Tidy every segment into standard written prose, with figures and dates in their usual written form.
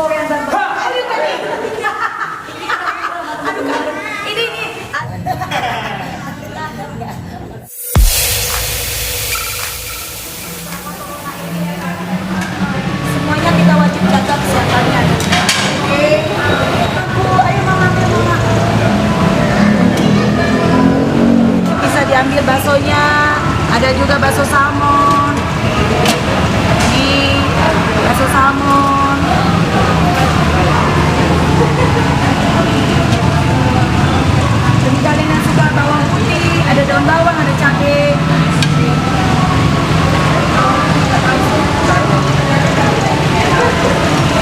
Korean barbecue. Aduh tadi. Aduh kangen. Ini. Semuanya kita wajib jaga kesehatannya. Oke. Aku, ayo mama. Bisa diambil baksonya. Ada juga bakso salmon. Ini bakso salmon. Jadi kalian yang suka bawang putih, ada daun bawang, ada cabai.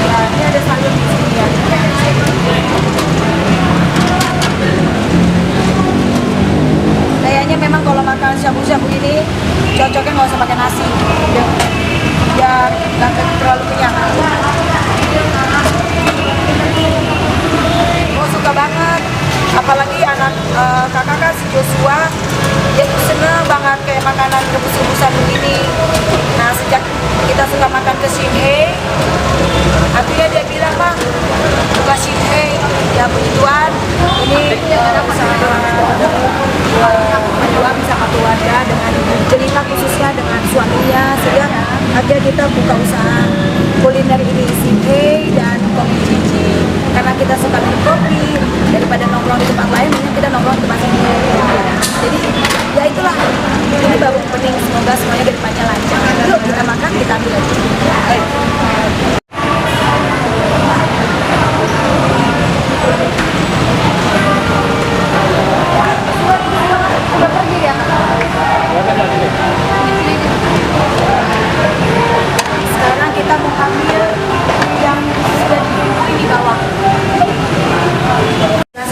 Nah, ini ada sayur di sini ya. Kayaknya memang kalau makan shabu-shabu ini cocoknya nggak usah pakai nasi, biar nggak terlalu kenyang. Oh, suka banget, apalagi anak kakak si Joshua, dia tuh seneng banget kayak makanan rebus-rebusan begini. Nah, sejak kita suka makan ke Shinhei, akhirnya dia bilang, "Mah, suka Shinhei." Ya puji Tuhan, ini berdua bisa keluarga dengan cerita khususnya dengan suaminya, sehingga akhirnya kita buka usaha kuliner ini, Shinhei dan Kopi Cici. Karena kita suka minum kopi, daripada nongkrong di tempat lain, mending kita nongkrong di tempat ini. Jadi ya itulah, ini baru opening, semoga semuanya ke depannya lancar. Yuk kita makan, kita ambil aja. Udah pergi ya? Sekarang kita mau ambil yang sudah dibubuhi di bawah.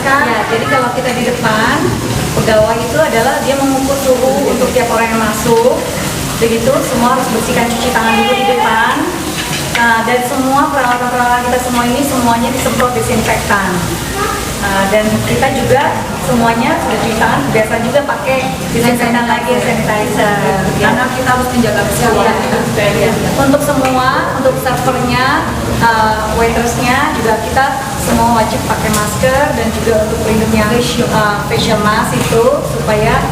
Ya, jadi kalau kita di depan, pegawai itu adalah dia mengukur suhu untuk tiap orang yang masuk. Begitu, semua harus bersihkan cuci tangan dulu di depan. Nah, dan semua peralatan-peralatan kita semua ini semuanya disemprot disinfektan. Dan kita juga semuanya sudah cuci tangan, biasa juga pakai disinfektan lagi, sanitizer. Karena kita harus menjaga kesehatan. Untuk semua, untuk servernya, waitersnya juga kita semua wajib pakai masker, dan juga untuk pelindungnya facial mask itu supaya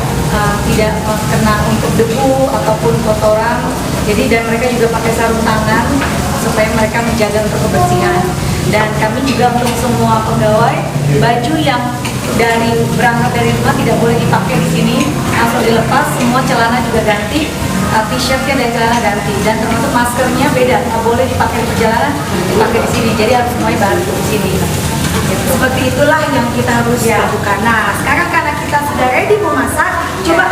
tidak kena untuk debu ataupun kotoran. Jadi dan mereka juga pakai sarung tangan supaya mereka menjaga untuk kebersihan. Dan kami juga untuk semua pegawai, baju yang berangkat dari rumah tidak boleh dipakai di sini, langsung dilepas. Semua celana juga ganti, t-shirtnya dan celana ganti, dan termasuk maskernya beda, nggak boleh dipakai di perjalanan, dipakai di sini. Jadi harus semuanya baru di sini. Seperti itulah yang kita harus lakukan. Nah, sekarang karena kita sudah ready mau masak, coba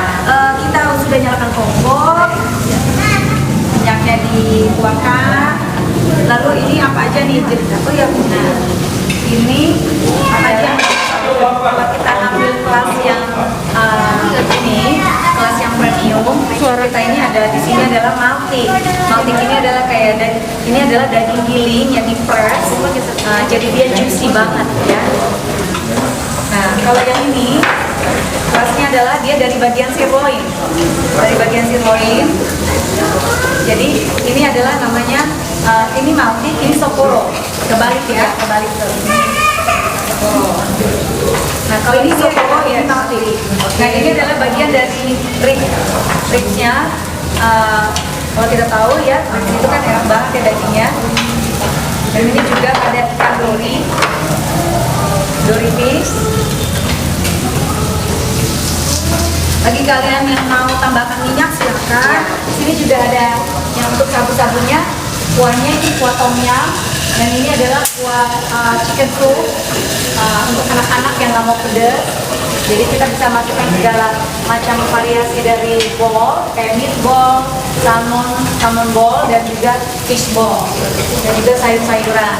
kita sudah nyalakan kompor, minyaknya dituangkan. Lalu ini apa aja nih? Oh ya, nah ini apa aja? Kalau kita ambil kelas yang ini, kelas yang premium, kita ini ada di sini adalah malting. Malting ini adalah ini adalah daging giling yang di-press, jadi dia juicy banget ya. Nah, kalau yang ini kelasnya adalah dia dari bagian sirloin, Jadi ini adalah namanya ini malting, ini Sapporo. Kebalik ya, kebalik terus. Nah, kalau ini Sapporo, ini malting. Nah, ini adalah bagian dari ribsnya. Kalau kita tahu ya, itu kan enak banget ya dagingnya. Dan ini juga ada ikan dori fish. Bagi kalian yang mau tambahkan minyak silakan. Sini juga ada yang untuk sabu-sabunya. Kuahnya ini kuah tom yum, dan ini adalah kuah chicken soup untuk anak-anak yang nggak mau pedas. Jadi kita bisa masukkan segala macam variasi dari bowl, kayak meatball, salmon ball, dan juga fish ball, dan juga sayur-sayuran.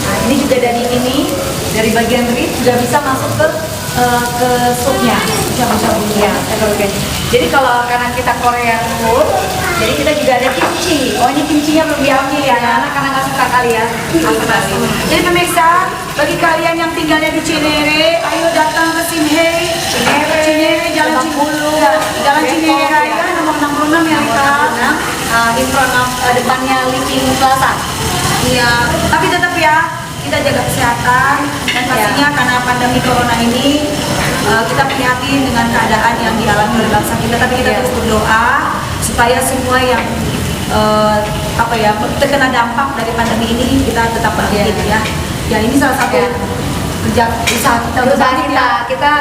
Nah, ini juga dari bagian rib juga bisa masuk ke supnya, shabu-shabunya. Jadi kalau karena kita Korean food, jadi kita juga ada kimchi. Oh, ini kimchinya belum diambil ya, karena nggak suka kali ya. Jadi pemirsa, bagi kalian yang tinggalnya di Cinere, ayo datang ke Shinhei. Cinere Jalan Cinere Raya nomor 66 ya, Rika. In front of depannya Living Plaza. Iya, tapi tetap ya kita jaga kesehatan dan pastinya karena pandemi corona ini kita prihatin dengan keadaan yang dialami oleh bangsa kita, tapi kita terus berdoa supaya semua yang terkena dampak dari pandemi ini kita tetap bangkit ya. Ya ini salah satu kerja usaha kita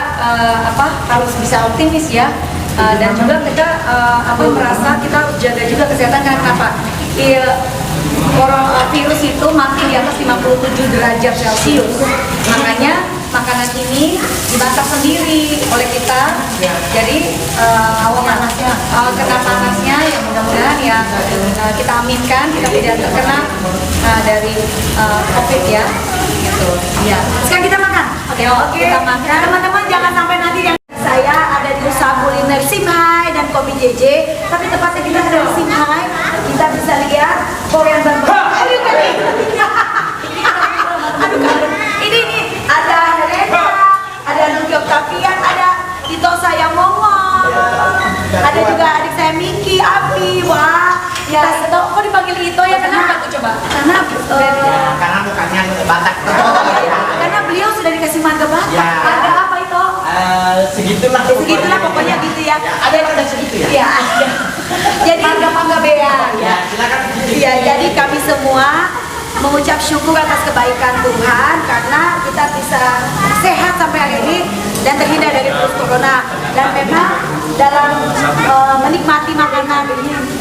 harus bisa optimis ya. Dan juga kita merasa kita harus jaga juga kesehatan karena kenapa? Virus itu mati di atas 57 derajat Celcius. Makanya makanan ini dimasak sendiri oleh kita. Jadi kena panasnya ya mudah-mudahan ya kita aminkan kita tidak terkena dari COVID ya. Gitu. Ya. Sekarang kita makan. Oke. Kita makan. Teman-teman jangan sampai nanti yang saya ada di usaha kuliner Simhai dan Kopi JJ, tapi tepatnya kita ada di Simhai. Kita bisa lihat Korean barbecue. Ini ada Reza, ada Nuki Octavian, ada Tito saya Mongol, ada juga adik saya Miki, Abi, wah. Ya, kok dipanggil Ito ya? Kenapa tuh coba? Karena mukanya Batak. Karena beliau sudah dikasih marga Batak. Ya. Marga apa itu? Segitulah pokoknya gitu ya. Ada yang udah segitu ya? Iya, ada. Jadi marga bea ya. Silakan. Iya, jadi kami semua mengucap syukur atas kebaikan Tuhan karena kita bisa sehat sampai hari ini dan terhindar dari virus corona. Dan memang dalam menikmati makanan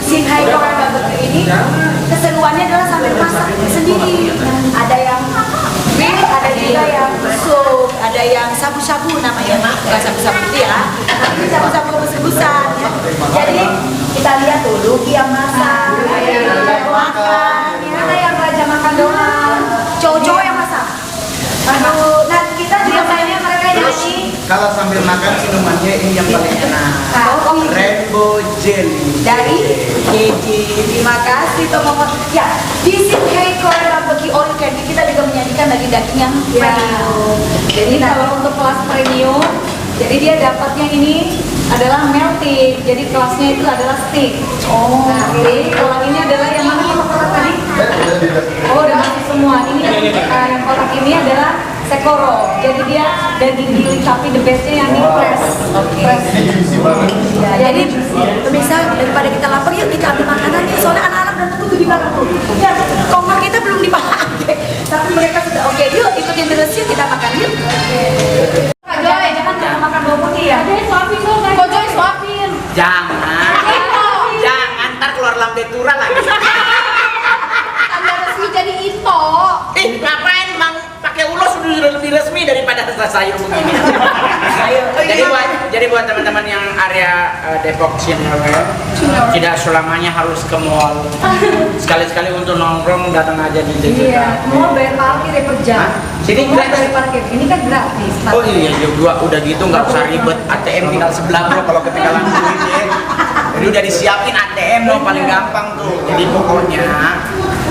Simhai Korean barbecue ini keseruannya adalah sambil masak sendiri. Ada yang beef, ada juga yang sup, ada yang sabu-sabu namanya, bukan sabu-sabu itu ya, tapi sabu-sabu rebus-rebusan ya. Jadi kita lihat tuh Luki yang masak, ada yang makan, ada yang raja makan doang, cowok-cowok yang masak. Aduh, nah kita juga mainnya mereka nyanyi. Kalau sambil makan minumannya ini yang paling enak. Rainbow Jelly Dari JJ. Terima kasih teman-teman. Ya, di Simhai Korean barbecue all you can eat kita juga menyajikan daging yang premium. Jadi kalau untuk kelas premium, jadi dia dapatnya ini adalah melted. Jadi kelasnya itu adalah steak. Nah, jadi kalau ini adalah yang mana kotak tadi? Oh, udah masuk semua. Ini yang kotak ini adalah sekoro. Jadi dia daging giling tapi the bestnya yang di press. Ya, jadi pemirsa daripada kita lapar yuk kita ambil makanan ya. Soalnya anak-anak dan butuh di belakang tuh. Ya, kompor kita belum dipakai. Tapi mereka sudah oke. Yuk ikutin terus yuk kita makan yuk. Jangan makan bawang putih ya. Kojoy suapin. Jangan ntar keluar lambe tura lagi. Tanda resmi jadi Ito. Ngapain mang pakai ulos sudah lebih resmi daripada sayur begini. Jadi buat teman-teman yang area Depok Cinewer, tidak selamanya harus ke mall. Sekali-sekali untuk nongkrong datang aja di JJ. Iya, mau bayar parkir ya per jam. Sini Mau gratis. bayar parkir. Ini kan gratis. Oh iya, udah gitu nggak usah ribet. ATM tinggal sebelah bro kalau ketinggalan duit ya. Jadi udah disiapin ATM dong paling gampang tuh. Jadi pokoknya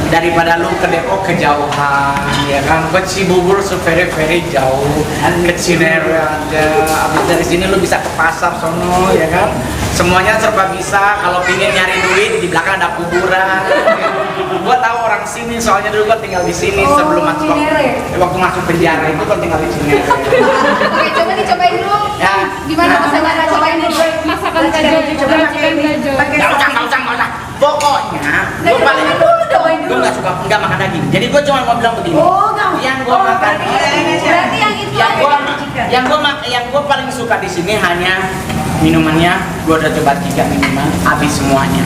daripada lu ke Depok kejauhan ya kan, ke Cibubur very jauh, ke Cinewer aja. Abis dari sini lu bisa ke pasar sono ya kan, semuanya serba bisa. Kalau pingin nyari duit di belakang ada kuburan. Gua tahu orang sini soalnya dulu gua tinggal di sini sebelum masuk waktu masuk penjara itu gua tinggal di sini. Oke, coba dicobain dulu. Ya. Gimana masakannya? Cobain dulu. Masakan gajo. Nggak usah. Pokoknya gua paling gue nggak makan daging. Jadi gue cuma mau bilang begini. Yang gue makan, Berarti yang itu yang gue paling suka di sini hanya minumannya. Gue udah coba 3 minuman, habis semuanya.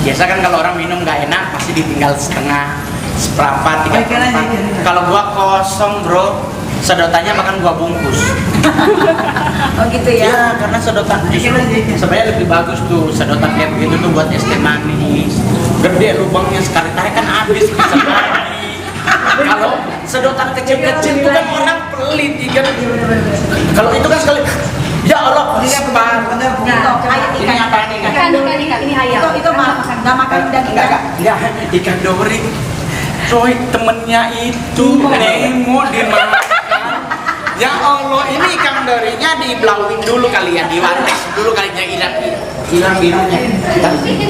Biasa kan kalau orang minum nggak enak pasti ditinggal setengah, seperempat, 3/4. Kalau gue kosong bro, sedotannya makan gua bungkus. Oh gitu ya? Ya, karena sedotan justru sebenarnya lebih bagus tuh sedotan kayak begitu tuh buat es teh manis. Gede lubangnya sekali tarik kan habis bisa lagi. Kalau sedotan kecil-kecil itu kan orang pelit kan. Kalau itu kan sekali ya Allah, ini apa ini? Ini ayam. Itu nggak makan daging kan? Enggak, ikan dori. Coy, temennya itu Nemo dimakan. Ya Allah, ini ikan dorinya diblauin dulu kali ya, diwarnes dulu kali ya, hilang birunya.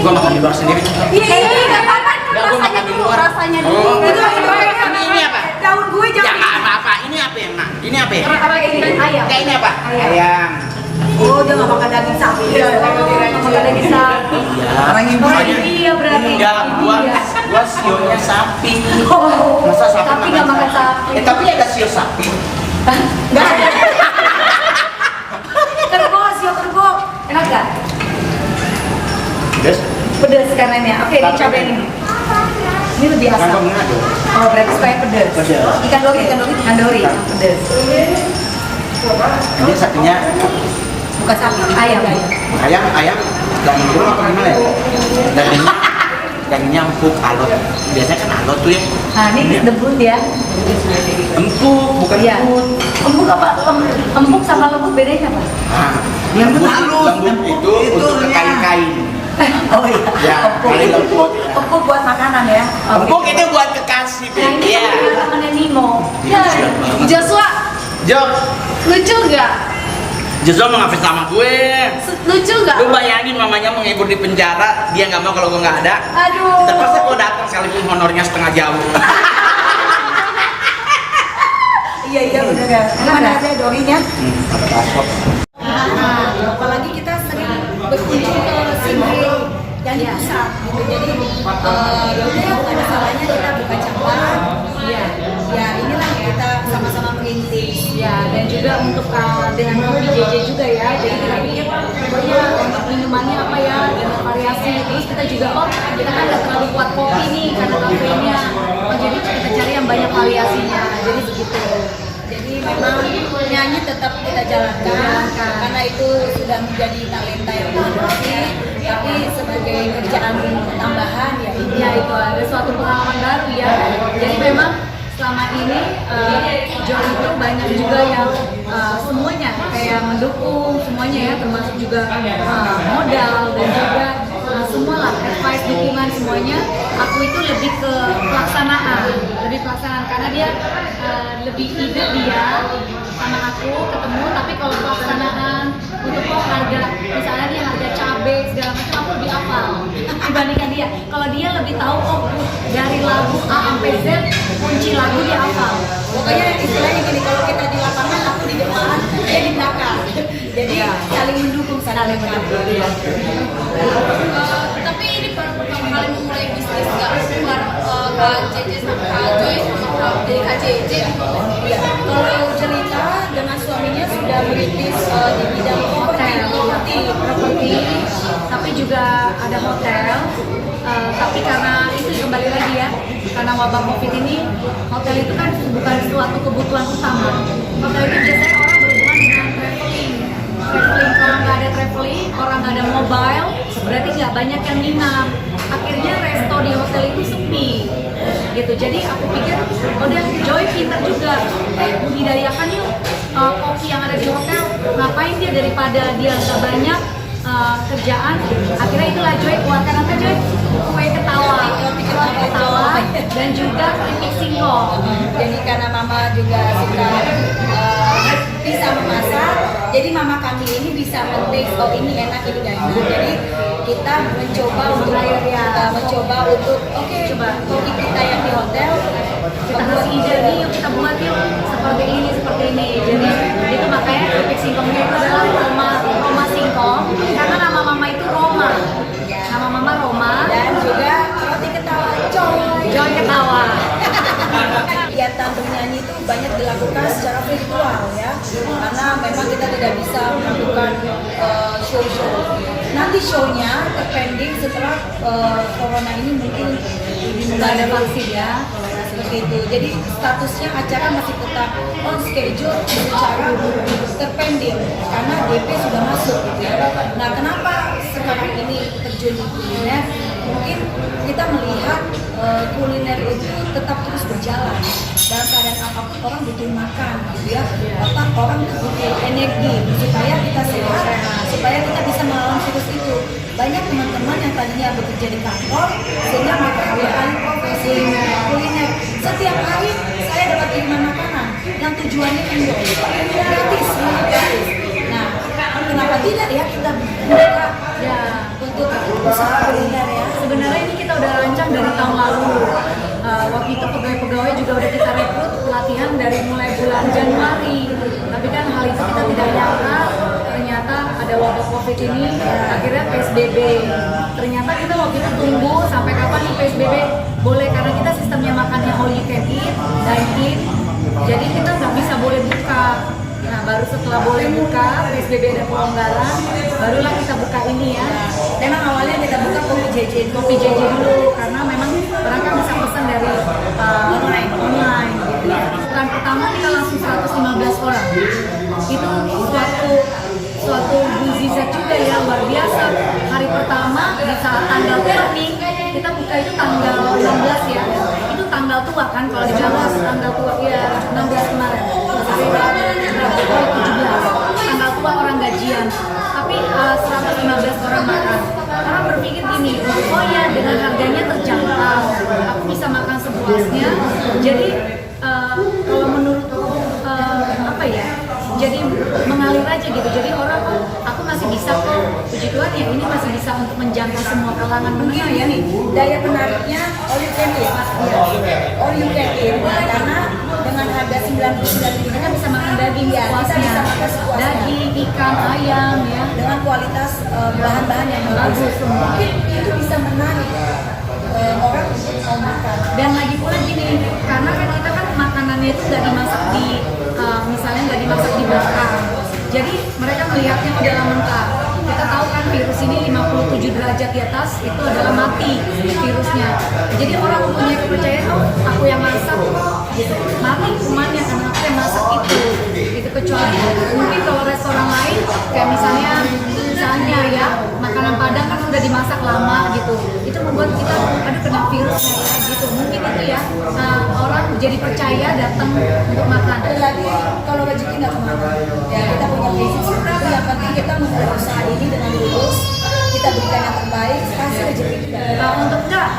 Gua makan di luar sendiri. Iya, nggak apa-apa. Udah, gua makan di luar. rasanya Oh, dulu. ini apa? Daun gue Ya nggak apa-apa. Ini apa ya, Mak? Ini apa ya? Apa ini? Ayam. Ya, ini apa? Ayam. Oh, dia nggak makan daging sapi. Iya, nggak makan daging sapi. Iya. Orang Indo Oh, aja. iya berarti. Enggak, gua Iya. sionya sapi. Oh, Masa sapi tapi nggak makan sapi. Tapi ada sio sapi. Nggak ada. Kerbau, sio kerbau. Enak nggak? Terus Pedes karenanya. Oke, Tapi- dicobain ini. Ini lebih kan asam. ngadu. Oh, berarti supaya pedes. Pedes. Ikan dori, ikan dori. Pedes. Ini satunya Bukan sapi, ayam. ayam daging gulung apa gimana ya? Dagingnya empuk, alot. Biasanya kan alot tuh ya. Nah, ini lembut ya. Empuk, bukan Iya. lembut. Empuk apa? Empuk sama lembut bedanya apa? Nah, Lembut halus. lembut itu untuk Itunya. kain-kain. Oh iya. Ya, Empuk. paling lembut. Empuk buat makanan ya. Empuk itu buat kekasih, Nah, ini ya. temannya Nemo. Ya, Joshua, Jok, lucu nggak? Joshua mau ngapis sama gue. Lucu nggak? Lu bayangin mamanya menghibur di penjara, dia nggak mau kalau gue nggak ada. Aduh. Terpaksa gue datang sekalipun honornya setengah jauh. Iya benar ya. Mana ada dorinya? Ada pasok. Apalagi kita sering berkunjung ke sini yang di pusat gitu. Jadi ya udah nggak ada salahnya kita buka cabang. Iya. Ya inilah kita sama-sama merintis. Ya dan juga untuk dengan kopi JJ juga ya. Jadi kita pikir pokoknya untuk minumannya apa ya dengan variasi. Terus kita juga kita kan nggak terlalu kuat kopi nih karena kafeinnya. Jadi kita cari yang banyak variasinya. Jadi begitu. Jadi memang nyanyi tetap kita jalankan karena itu sudah menjadi talenta yang berfungsi, tapi sebagai kerjaan tambahan ya ini ya itu ada suatu pengalaman baru ya. Jadi memang selama ini Joy itu banyak juga yang semuanya kayak mendukung semuanya ya, termasuk juga modal dan juga semua lah advice, dukungan semuanya. Aku itu lebih ke pelaksanaan karena dia lebih ide dia sama aku ketemu, tapi kalau pelaksanaan untuk harga misalnya dia harga cabai segala macam aku lebih hafal dibandingkan dia. Kalau dia lebih tahu dari lagu A sampai Z kunci lagu dia hafal. Pokoknya istilahnya gini, kalau kita di lapangan aku di depan dia di belakang. Jadi saling mendukung, saling mendukung. Tapi ini baru pertama kali memulai bisnis nggak bareng Kak JJ sama Kak Joy sama jadi Kak JJ gitu. Ya, kalau cerita dengan suaminya sudah merintis di bidang properti, tapi juga ada hotel. Tapi karena itu kembali lagi ya, karena wabah COVID ini, hotel itu kan bukan suatu kebutuhan utama. Hotel itu biasanya orang berhubungan dengan traveling. Kalau nggak ada traveling, orang nggak ada mobile, berarti nggak banyak yang minat. Akhirnya resto di hotel itu sepi gitu. Jadi aku pikir udah Joy pintar juga, budidayakan yuk kopi yang ada di hotel. Ngapain dia daripada dia nggak banyak kerjaan. Akhirnya itulah Joy keluarkan apa Joy? Kue ketawa dan juga keripik singkong. Jadi karena mama juga suka bisa memasak, jadi mama kami ini bisa men-taste oh ini enak ini nggak enak. Jadi kita mencoba untuk coba kopi kita yang di hotel kita kasih ide nih, yuk kita buat yuk seperti ini. Jadi itu makanya keripik singkongnya itu adalah Roma singkong karena nama mama itu Roma. Nama mama Roma dan juga roti ketawa Joy ketawa. Kegiatan bernyanyi itu banyak dilakukan secara virtual ya, karena memang kita tidak bisa melakukan show. Nanti show-nya terpending setelah corona ini mungkin nggak ada vaksin ya, seperti itu. Jadi statusnya acara masih tetap on schedule secara terpending karena DP sudah masuk gitu ya. Nah kenapa sekarang ini terjun di kuliner? Mungkin kita melihat kuliner itu tetap terus berjalan dalam keadaan apapun orang butuh makan gitu ya, orang butuh energi supaya kita sehat, supaya kita bisa melawan virus itu. Banyak teman-teman yang tadinya bekerja di kantor sehingga mereka beralih profesi kuliner. Setiap hari saya dapat kiriman makanan yang tujuannya gratis. Nah kenapa tidak ya kita buka untuk usaha kuliner ya. Sebenarnya ini kita udah rancang dari tahun lalu. Waktu itu pegawai-pegawai juga udah kita rekrut pelatihan dari mulai bulan Januari. Tapi kan hal itu kita tidak nyangka, ternyata ada wabah COVID ini, akhirnya PSBB. Ternyata kita waktu itu tunggu sampai kapan nih PSBB boleh, karena kita sistemnya makannya all you can eat, dine-in. Jadi kita nggak bisa boleh buka. Nah, baru setelah boleh buka, PSBB ada pelonggaran, barulah kita buka ini ya. Memang awalnya kita buka kopi JJ dulu, karena memang orang kan bisa pesan dari online gitu ya. Bukan pertama kita langsung 115 orang. Itu suatu mukjizat juga ya, luar biasa. Hari pertama di saat tanggal turning, kita buka itu tanggal 16 ya. Itu tanggal tua kan, kalau di Jawa tanggal tua ya 16 kemarin. Tanggal tua orang gajian, tapi 115 orang makan. Orang berpikir gini, oh ya dengan harganya terjangkau, aku bisa makan sepuasnya. Jadi kalau menurutku apa ya, jadi mengalir aja gitu. Jadi orang, aku masih bisa kok, puji Tuhan ya, ini masih bisa untuk menjangkau semua kalangan menengah ya nih. Daya menariknya all you can eat, all you can eat, karena dengan harga 99 Mereka bisa makan daging ya, kita sepuasnya, bisa makan sepuasnya. daging, ikan, ayam ya. dengan kualitas bahan-bahan yang Bagus semua. Mungkin itu bisa menarik orang untuk mau makan. Dan lagi pula gini, karena kan kita kan makanannya itu nggak dimasak di, misalnya nggak dimasak di belakang. Jadi mereka melihatnya udah mentah. Kita tahu kan virus ini 57 derajat di atas itu adalah mati virusnya. Jadi orang mempunyai kepercayaan, oh aku yang masak gitu. Mati kumannya karena aku yang masak itu. Itu kecuali mungkin kalau restoran lain kayak misalnya ya makanan Padang kan udah dimasak lama gitu. Itu membuat kita aduh kena virusnya ya gitu. Mungkin itu ya orang jadi percaya datang untuk makan. Ada lagi kalau rezeki nggak kemana, ya kita punya prinsip seperti yang penting kita memulai usaha ini dengan lurus, kita berikan yang terbaik, kasih rezeki kita. Untuk enggak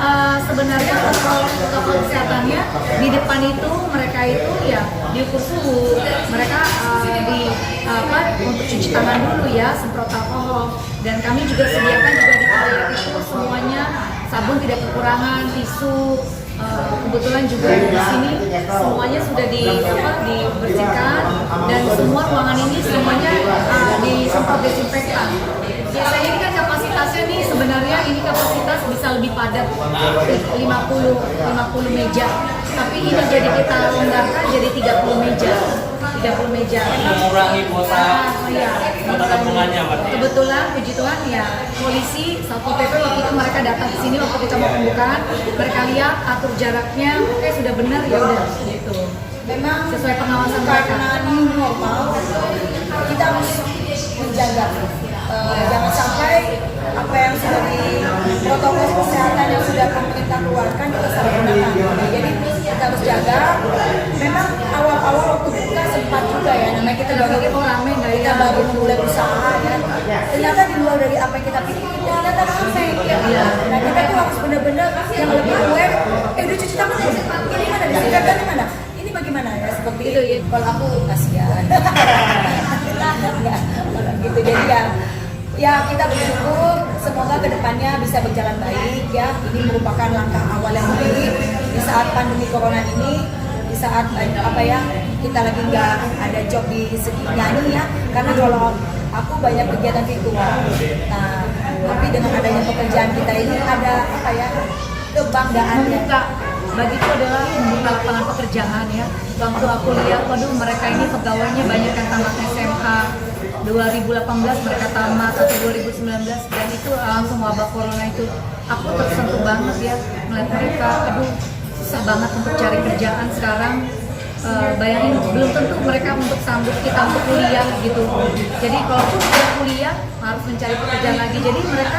sebenarnya protokol kesehatannya di depan itu mereka itu ya diukur suhu, mereka untuk cuci tangan dulu ya, semprot alkohol, dan kami juga sediakan juga di toilet itu semuanya sabun tidak kekurangan, tisu. Kebetulan juga di sini semuanya sudah dibersihkan dan semua ruangan ini semuanya disemprot desinfektan. Biasanya ini kan kapasitasnya nih sebenarnya ini kapasitas bisa lebih padat 50 meja. Tapi ini jadi kita longgarkan jadi 30 meja. 30 meja. Mengurangi kuota tabungannya, Pak. Kebetulan puji Tuhan ya polisi Satpol PP waktu itu mereka datang ke sini waktu kita mau pembukaan, mereka lihat atur jaraknya, oke sudah benar ya udah gitu. Memang Sesuai pengawasan mereka. karena new normal, kita harus menjaga. Jangan sampai apa yang sudah di protokol kesehatan yang sudah pemerintah keluarkan kita salah gunakan. Jadi kita harus jaga. Memang awal-awal waktu buka sempat juga ya, namanya kita baru rame nggak kita ya? baru mulai usaha ya. Ternyata di luar dari apa yang kita pikirkan, ternyata ramai. Nah kita tuh harus benar-benar yang lebih aware. Udah cuci tangan ya? Ini mana? Disinfektan mana? Ini bagaimana ya? Seperti itu. Kalau aku kasihan. Kalau gitu jadi ya kita bersyukur semoga kedepannya bisa berjalan baik ya. Ini merupakan langkah awal yang baik di saat pandemi corona ini, di saat kita lagi nggak ada job di segi nyanyi ya, karena kalau aku banyak kegiatan virtual. Nah tapi dengan adanya pekerjaan kita ini ada kebanggaan ya. Membuka bagiku adalah membuka lapangan pekerjaan ya. Waktu aku lihat, waduh mereka ini pegawainya banyak yang tamat SMA 2018 mereka tamat atau 2019 dan itu langsung wabah corona itu aku tersentuh banget ya melihat mereka, aduh susah banget untuk cari kerjaan sekarang. Bayangin belum tentu mereka untuk sambut kita untuk kuliah gitu. Jadi kalau sudah kuliah harus mencari pekerjaan lagi. Jadi mereka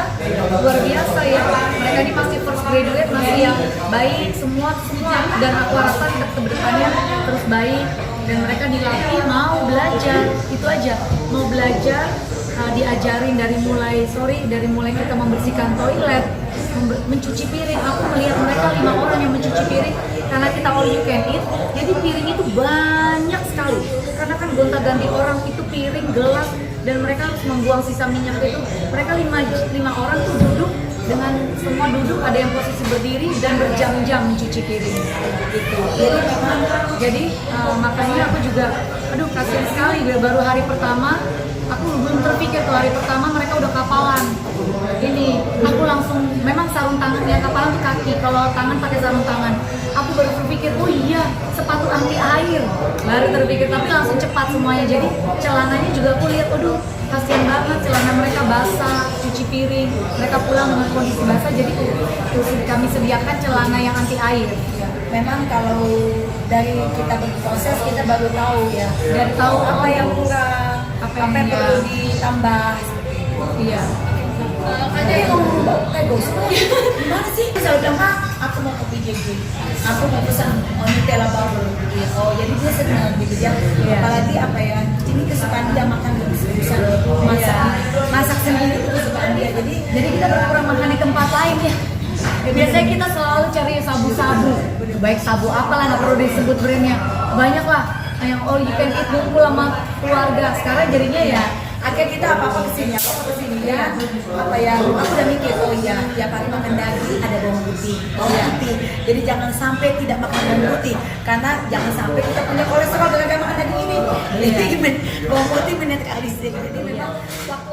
luar biasa ya. Mereka ini masih first graduate, masih yang baik semua dan aku harapkan kedepannya terus baik dan mereka dilatih mau belajar itu aja, mau belajar diajarin dari mulai kita membersihkan toilet, mencuci piring. Aku melihat mereka 5 orang yang mencuci piring karena kita all you can eat, jadi piring itu banyak sekali karena kan gonta-ganti orang itu piring, gelas, dan mereka harus membuang sisa minyak itu. Mereka 5 orang tuh duduk dengan semua duduk, ada yang posisi berdiri dan berjam-jam mencuci piring gitu. Jadi makanya aku juga aduh kasihan sekali, baru hari pertama aku belum terpikir tuh, hari pertama mereka udah kapalan. Ini aku langsung, memang sarung tangan yang kapalan tuh kaki, kalau tangan pakai sarung tangan. Aku baru berpikir, oh iya sepatu anti air, baru terpikir, tapi langsung cepat semuanya. Jadi celananya juga aku lihat, aduh kasihan banget, celana mereka basah, cuci piring, mereka pulang dengan kondisi basah. Jadi kami sediakan celana yang anti air. Memang kalau dari kita berproses kita baru tahu ya, Dan tahu apa yang kurang, apa yang perlu ditambah. Iya. Ada yang ngomong kayak gosok, gimana sih? Saya bilang, Pak, aku mau kopi JJ, aku mau pesan Nutella bubble. Oh, jadi dia senang gitu ya. Apalagi apa ya? Ini kesukaan dia makan rebus-rebusan, masak sendiri itu kesukaan dia. Jadi kita berkurang makan di tempat lain ya. Biasanya kita selalu cari sabu-sabu, baik sabu apalah, nggak perlu disebut brandnya, banyak lah yang all you can eat kumpul sama keluarga. Sekarang jadinya ya Akhirnya kita apa-apa kesini ya. Apa ya? Aku udah mikir, oh iya, tiap hari makan daging ada bawang putih. Jadi jangan sampai tidak makan bawang putih, karena jangan sampai kita punya kolesterol gara-gara makan daging ini. Jadi bawang putih menetralisir. Jadi memang waktu